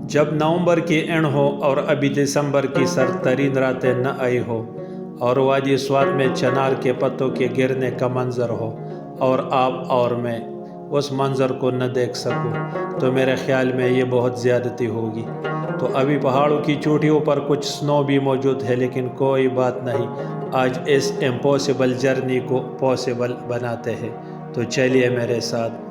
जब नवंबर की एंड हो और अभी दिसंबर की सरतरीन रातें न आई हो और वादी स्वाद में चनार के पत्तों के गिरने का मंजर हो और आप और मैं उस मंजर को न देख सकूं, तो मेरे ख्याल में ये बहुत ज़्यादती होगी। तो अभी पहाड़ों की चोटियों पर कुछ स्नो भी मौजूद है, लेकिन कोई बात नहीं, आज इस इम्पॉसिबल जर्नी को पॉसिबल बनाते हैं। तो चलिए मेरे साथ।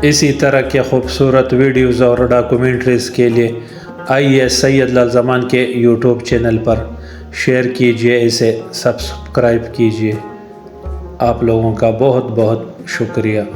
इसी तरह के खूबसूरत वीडियोज़ और डॉक्यूमेंट्रीज़ के लिए आइए सैयद लाल ज़मान के यूट्यूब चैनल पर शेयर कीजिए, इसे सब्सक्राइब कीजिए। आप लोगों का बहुत बहुत शुक्रिया।